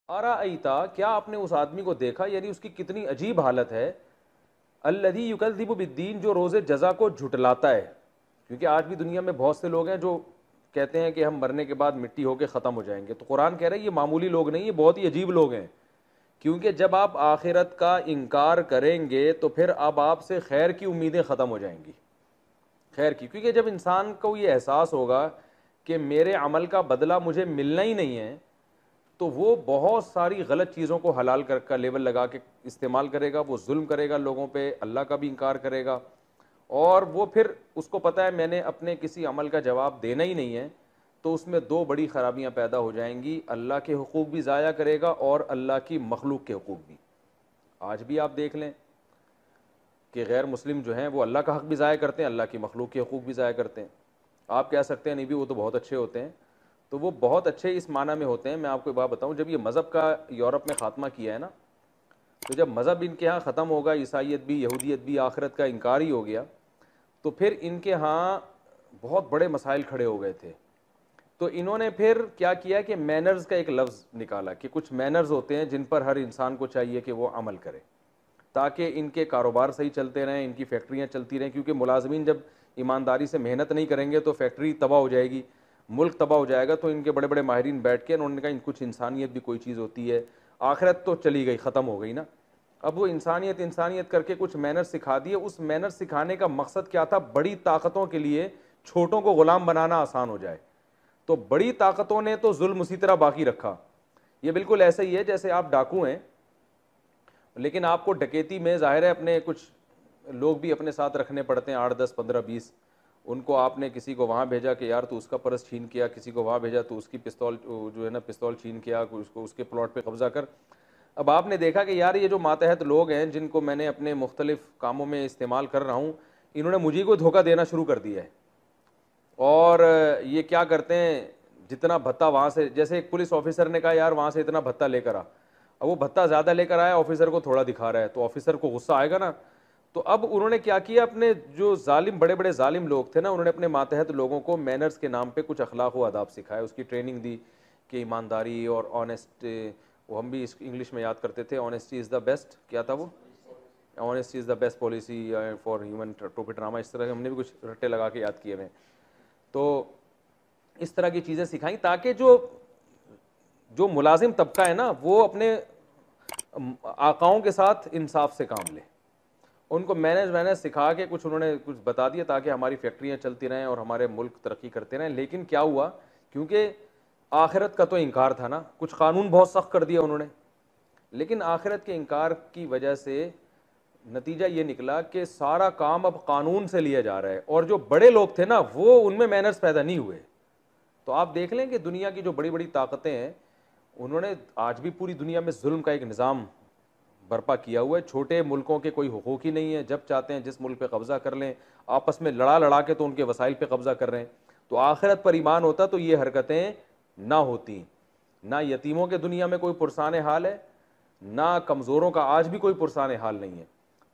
ارائیتا، کیا آپ نے اس آدمی کو دیکھا، یعنی اس کی کتنی عجیب حالت ہے، الذی یکذب بالدین، جو روز جزا کو جھٹلاتا ہے. کیونکہ آج بھی دنیا میں بہت سے لوگ ہیں جو کہتے ہیں کہ ہم مرنے کے بعد مٹی ہو کے ختم ہو جائیں گے. تو قرآن کہہ رہا ہے یہ معمولی لوگ نہیں، یہ بہت ہی عجیب لوگ ہیں. کیونکہ جب آپ آخرت کا انکار کریں گے تو پھر اب آپ سے خیر کی امیدیں ختم ہو جائیں گی، خیر کی. کیونکہ جب انسان کو یہ احساس ہوگا کہ میرے عمل کا بدلہ مجھے ملنا ہی نہیں ہے، تو وہ بہت ساری غلط چیزوں کو حلال کر کا لیبل لگا کے استعمال کرے گا. وہ ظلم کرے گا لوگوں پہ، اللہ کا بھی انکار کرے گا. اور وہ پھر اس کو پتہ ہے میں نے اپنے کسی عمل کا جواب دینا ہی نہیں ہے، تو اس میں دو بڑی خرابیاں پیدا ہو جائیں گی. اللہ کے حقوق بھی ضائع کرے گا اور اللہ کی مخلوق کے حقوق بھی. آج بھی آپ دیکھ لیں کہ غیر مسلم جو ہیں وہ اللہ کا حق بھی ضائع کرتے ہیں، اللہ کی مخلوق کے حقوق بھی ضائع کرتے ہیں. آپ کہہ سکتے ہیں نہیں بھی وہ تو بہت اچھے ہوتے ہیں، تو وہ بہت اچھے اس معنی میں ہوتے ہیں. میں آپ کو ایک بات بتاؤں، جب یہ مذہب کا یورپ میں خاتمہ کیا ہے نا، تو جب مذہب ان کے ہاں ختم ہوگا، عیسائیت بھی یہودیت بھی آخرت کا انکار ہی ہو گیا، تو پھر ان کے ہاں بہت بڑے مسائل کھڑے ہو گئے تھے. تو انہوں نے پھر کیا کیا کہ مینرز کا ایک لفظ نکالا کہ کچھ مینرز ہوتے ہیں جن پر ہر انسان کو چاہیے کہ وہ عمل کرے، تاکہ ان کے کاروبار صحیح چلتے رہیں، ان کی فیکٹریاں چلتی رہیں. کیونکہ ملازمین جب ایمانداری سے محنت نہیں کریں گے تو فیکٹری تباہ ہو جائے گی، ملک تباہ ہو جائے گا. تو ان کے بڑے بڑے ماہرین بیٹھ کے انہوں نے کہا کچھ انسانیت بھی کوئی چیز ہوتی ہے. آخرت تو چلی گئی، ختم ہو گئی نا، اب وہ انسانیت انسانیت کر کے کچھ مینر سکھا دیے. اس مینر سکھانے کا مقصد کیا تھا؟ بڑی طاقتوں کے لیے چھوٹوں کو غلام بنانا آسان ہو جائے. تو بڑی طاقتوں نے تو ظلم اسی طرح باقی رکھا. یہ بالکل ایسا ہی ہے جیسے آپ ڈاکو ہیں، لیکن آپ کو ڈکیتی میں ظاہر ہے اپنے کچھ لوگ بھی اپنے ساتھ رکھنے پڑتے ہیں، 8 10 15 20. ان کو آپ نے کسی کو وہاں بھیجا کہ یار تو اس کا پرس چھین کیا، کسی کو وہاں بھیجا تو اس کی پستول جو ہے نا پستول چھین کیا، اس کو اس کے پلاٹ پہ قبضہ کر. اب آپ نے دیکھا کہ یار یہ جو ماتحت لوگ ہیں جن کو میں نے اپنے مختلف کاموں میں استعمال کر رہا ہوں، انہوں نے مجھے کو دھوکہ دینا شروع کر دیا ہے. اور یہ کیا کرتے ہیں، جتنا بھتہ وہاں سے، جیسے ایک پولیس آفیسر نے کہا یار وہاں سے اتنا بھتہ لے کر آ، اب وہ بھتہ زیادہ لے کر آیا، آفیسر کو تھوڑا دکھا رہا ہے، تو آفیسر کو غصہ آئے گا نا. تو اب انہوں نے کیا کیا، اپنے جو ظالم بڑے بڑے ظالم لوگ تھے نا، انہوں نے اپنے ماتحت لوگوں کو مینرز کے نام پہ کچھ اخلاق و آداب سکھائے، اس کی ٹریننگ دی کہ ایمانداری اور آنیسٹ، وہ ہم بھی اس انگلش میں یاد کرتے تھے، آنیسٹی از دا بیسٹ، کیا تھا وہ، honesty is the best policy for human ٹروپیٹراما، اس طرح کے ہم نے بھی کچھ رٹے لگا کے یاد کیے ہوئے. تو اس طرح کی چیزیں سکھائیں تاکہ جو ملازم طبقہ ہے نا وہ اپنے آقاؤں کے ساتھ انصاف سے کام لے. ان کو مینج سکھا کے کچھ انہوں نے کچھ بتا دیا تاکہ ہماری فیکٹریاں چلتی رہیں اور ہمارے ملک ترقی کرتے رہیں. لیکن کیا ہوا، کیونکہ آخرت کا تو انکار تھا نا، کچھ قانون بہت سخت کر دیا انہوں نے، لیکن آخرت کے انکار کی وجہ سے نتیجہ یہ نکلا کہ سارا کام اب قانون سے لیا جا رہا ہے، اور جو بڑے لوگ تھے نا وہ ان میں مینرز پیدا نہیں ہوئے. تو آپ دیکھ لیں کہ دنیا کی جو بڑی بڑی طاقتیں ہیں انہوں نے آج بھی پوری دنیا میں ظلم کا ایک نظام برپا کیا ہوا ہے. چھوٹے ملکوں کے کوئی حقوق ہی نہیں ہے، جب چاہتے ہیں جس ملک پہ قبضہ کر لیں، آپس میں لڑا لڑا کے تو ان کے وسائل پہ قبضہ کر رہے ہیں. تو آخرت پر ایمان ہوتا تو یہ حرکتیں نہ ہوتی. نہ یتیموں کے دنیا میں کوئی پرسان حال ہے، نہ کمزوروں کا آج بھی کوئی پرسان حال نہیں ہے.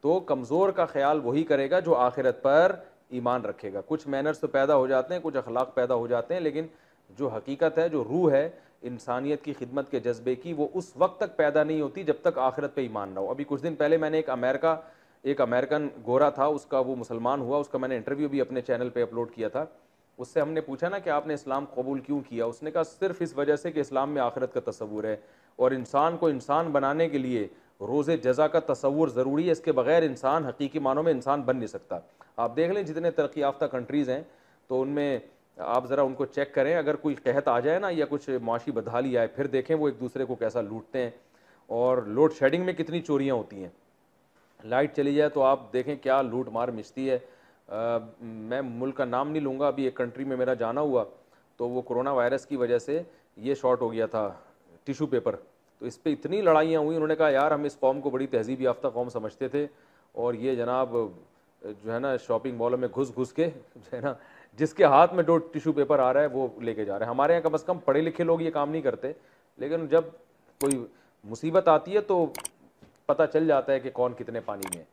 تو کمزور کا خیال وہی کرے گا جو آخرت پر ایمان رکھے گا. کچھ مینرز تو پیدا ہو جاتے ہیں، کچھ اخلاق پیدا ہو جاتے ہیں، لیکن جو حقیقت ہے، جو روح ہے انسانیت کی خدمت کے جذبے کی، وہ اس وقت تک پیدا نہیں ہوتی جب تک آخرت پہ ایمان نہ ہو. ابھی کچھ دن پہلے میں نے ایک امریکن گورا تھا، اس کا وہ مسلمان ہوا، اس کا میں نے انٹرویو بھی اپنے چینل پہ اپلوڈ کیا تھا. اس سے ہم نے پوچھا نا کہ آپ نے اسلام قبول کیوں کیا، اس نے کہا صرف اس وجہ سے کہ اسلام میں آخرت کا تصور ہے، اور انسان کو انسان بنانے کے لیے روز جزا کا تصور ضروری ہے، اس کے بغیر انسان حقیقی معنوں میں انسان بن نہیں سکتا. آپ دیکھ لیں جتنے ترقی یافتہ کنٹریز ہیں تو ان میں آپ ذرا ان کو چیک کریں، اگر کوئی قحط آ جائے نا یا کچھ معاشی بدحالی آئے، پھر دیکھیں وہ ایک دوسرے کو کیسا لوٹتے ہیں. اور لوڈ شیڈنگ میں کتنی چوریاں ہوتی ہیں، لائٹ چلی جائے تو آپ دیکھیں کیا لوٹ مار مچتی ہے. میں ملک کا نام نہیں لوں گا، ابھی ایک کنٹری میں میرا جانا ہوا تو وہ کرونا وائرس کی وجہ سے یہ شارٹ ہو گیا تھا ٹیشو پیپر. تو اس پہ اتنی لڑائیاں ہوئی، انہوں نے کہا یار ہم اس قوم کو بڑی تہذیب یافتہ قوم سمجھتے تھے، اور یہ جناب جو ہے نا شاپنگ مالوں میں گھس گھس کے جو ہے نا جس کے ہاتھ میں 2 ٹیشو پیپر آ رہا ہے وہ لے کے جا رہے ہیں. ہمارے یہاں کم از کم پڑھے لکھے لوگ یہ کام نہیں کرتے، لیکن جب کوئی مصیبت آتی ہے تو پتہ چل جاتا ہے کہ کون کتنے پانی میں ہے.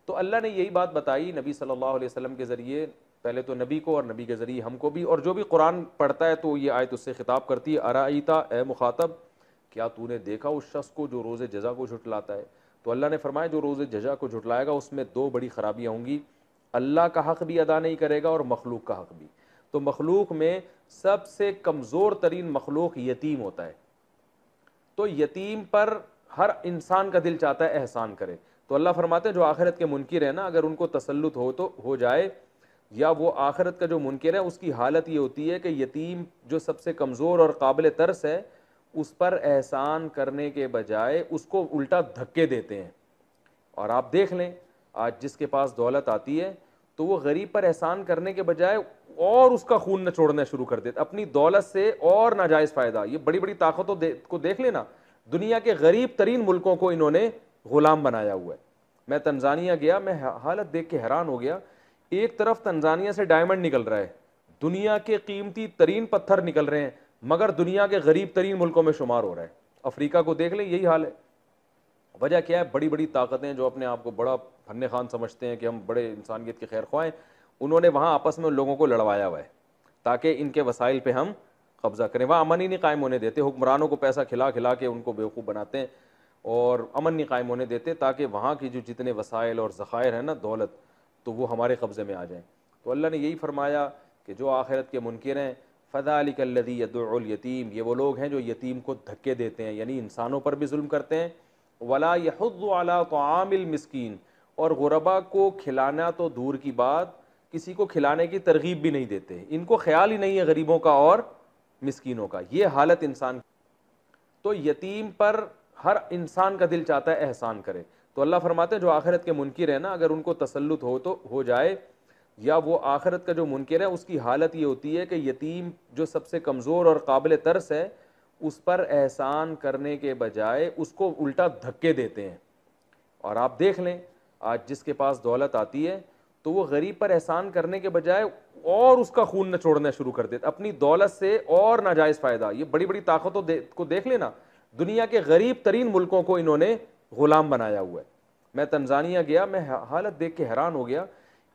تو اللہ نے یہی بات بتائی نبی صلی اللہ علیہ وسلم کے ذریعے، پہلے تو نبی کو اور نبی کے ذریعے ہم کو بھی، اور جو بھی قرآن پڑھتا ہے تو یہ آیت اس سے خطاب کرتی ہے. ارائیتا، اے مخاطب، کیا تو نے دیکھا اس شخص کو جو روز جزا کو جھٹلاتا ہے؟ تو اللہ نے فرمایا جو روز جزا کو جھٹلائے گا اس میں دو بڑی خرابیاں ہوں گی، اللہ کا حق بھی ادا نہیں کرے گا اور مخلوق کا حق بھی۔ تو مخلوق میں سب سے کمزور ترین مخلوق یتیم ہوتا ہے، تو یتیم پر ہر انسان کا دل چاہتا ہے احسان کرے۔ تو اللہ فرماتے ہیں جو آخرت کے منکر ہیں نا، اگر ان کو تسلط ہو تو ہو جائے، یا وہ آخرت کا جو منکر ہے اس کی حالت یہ ہوتی ہے کہ یتیم جو سب سے کمزور اور قابل ترس ہے اس پر احسان کرنے کے بجائے اس کو الٹا دھکے دیتے ہیں۔ اور آپ دیکھ لیں آج جس کے پاس دولت آتی ہے تو وہ غریب پر احسان کرنے کے بجائے اور اس کا خون نچوڑنا شروع کر دیتا، اپنی دولت سے اور ناجائز فائدہ۔ یہ بڑی بڑی طاقتوں کو دیکھ لینا، دنیا کے غریب ترین ملکوں کو انہوں نے غلام بنایا ہوا ہے۔ میں تنزانیہ گیا، میں حالت دیکھ کے حیران ہو گیا۔ ایک طرف تنزانیہ سے ڈائمنڈ نکل رہا ہے، دنیا کے قیمتی ترین پتھر نکل رہے ہیں، مگر دنیا کے غریب ترین ملکوں میں شمار ہو رہا ہے۔ افریقہ کو دیکھ لیں، یہی حال ہے۔ وجہ کیا ہے؟ بڑی بڑی طاقتیں جو اپنے آپ کو بڑا فن خوان سمجھتے ہیں کہ ہم بڑے انسانیت کے خیر خواہ ہیں، انہوں نے وہاں آپس میں ان لوگوں کو لڑوایا ہوا ہے تاکہ ان کے وسائل پہ ہم قبضہ کریں۔ وہاں امن ہی نہیں قائم ہونے دیتے، حکمرانوں کو پیسہ کھلا کھلا کے ان کو بیوقوف بناتے ہیں اور امن نہیں قائم ہونے دیتے تاکہ وہاں کی جو جتنے وسائل اور ذخائر ہیں نا، دولت، تو وہ ہمارے قبضے میں آ جائیں۔ تو اللہ نے یہی فرمایا کہ جو آخرت کے منکر ہیں، فذلک الذی یدع الیتیم، یہ وہ لوگ ہیں جو یتیم کو دھکے دیتے ہیں، یعنی انسانوں پر بھی ظلم کرتے ہیں، ولا یحض علی طعام المسکین، اور غربا کو کھلانا تو دور کی بات، کسی کو کھلانے کی ترغیب بھی نہیں دیتے، ان کو خیال ہی نہیں ہے غریبوں کا اور مسکینوں کا۔ یہ حالت انسان، تو یتیم پر ہر انسان کا دل چاہتا ہے احسان کرے۔ تو اللہ فرماتے ہیں جو آخرت کے منکر ہیں نا، اگر ان کو تسلط ہو تو ہو جائے، یا وہ آخرت کا جو منکر ہے اس کی حالت یہ ہوتی ہے کہ یتیم جو سب سے کمزور اور قابل ترس ہے اس پر احسان کرنے کے بجائے اس کو الٹا دھکے دیتے ہیں۔ اور آپ دیکھ لیں آج جس کے پاس دولت آتی ہے تو وہ غریب پر احسان کرنے کے بجائے اور اس کا خون نچوڑنا شروع کر دیتا، اپنی دولت سے اور ناجائز فائدہ۔ یہ بڑی بڑی طاقتوں کو دیکھ لینا، دنیا کے غریب ترین ملکوں کو انہوں نے غلام بنایا ہوا ہے۔ میں تنزانیہ گیا، میں حالت دیکھ کے حیران ہو گیا۔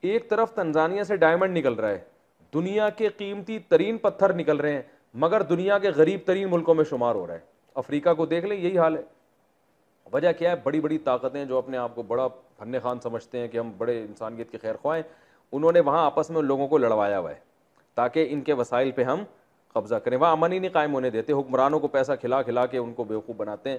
ایک طرف تنزانیہ سے ڈائمنڈ نکل رہا ہے، دنیا کے قیمتی ترین پتھر نکل رہے ہیں، مگر دنیا کے غریب ترین ملکوں میں شمار ہو رہا ہے۔ افریقہ کو دیکھ لیں، یہی حال ہے۔ وجہ کیا ہے؟ بڑی بڑی طاقتیں جو اپنے آپ کو بڑا فن خوان سمجھتے ہیں کہ ہم بڑے انسانیت کے خیر خواہ ہیں، انہوں نے وہاں آپس میں ان لوگوں کو لڑوایا ہوا ہے تاکہ ان کے وسائل پہ ہم قبضہ کریں۔ وہاں امن ہی نہیں قائم ہونے دیتے، حکمرانوں کو پیسہ کھلا کھلا کے ان کو بیوقوف بناتے ہیں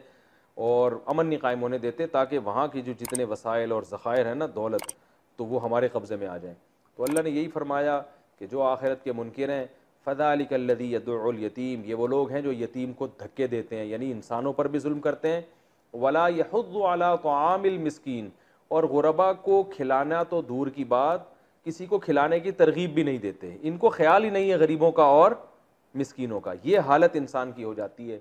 اور امن نہیں قائم ہونے دیتے تاکہ وہاں کی جو جتنے وسائل اور ذخائر ہیں نا، دولت، تو وہ ہمارے قبضے میں آ جائیں۔ تو اللہ نے یہی فرمایا کہ جو آخرت کے منکر ہیں، فذلک الذی یدع الیتیم، یہ وہ لوگ ہیں جو یتیم کو دھکے دیتے ہیں، یعنی انسانوں پر بھی ظلم کرتے ہیں، ولا یحض علی طعام المسکین، اور غربا کو کھلانا تو دور کی بات، کسی کو کھلانے کی ترغیب بھی نہیں دیتے، ان کو خیال ہی نہیں ہے غریبوں کا اور مسکینوں کا۔ یہ حالت انسان کی ہو جاتی ہے۔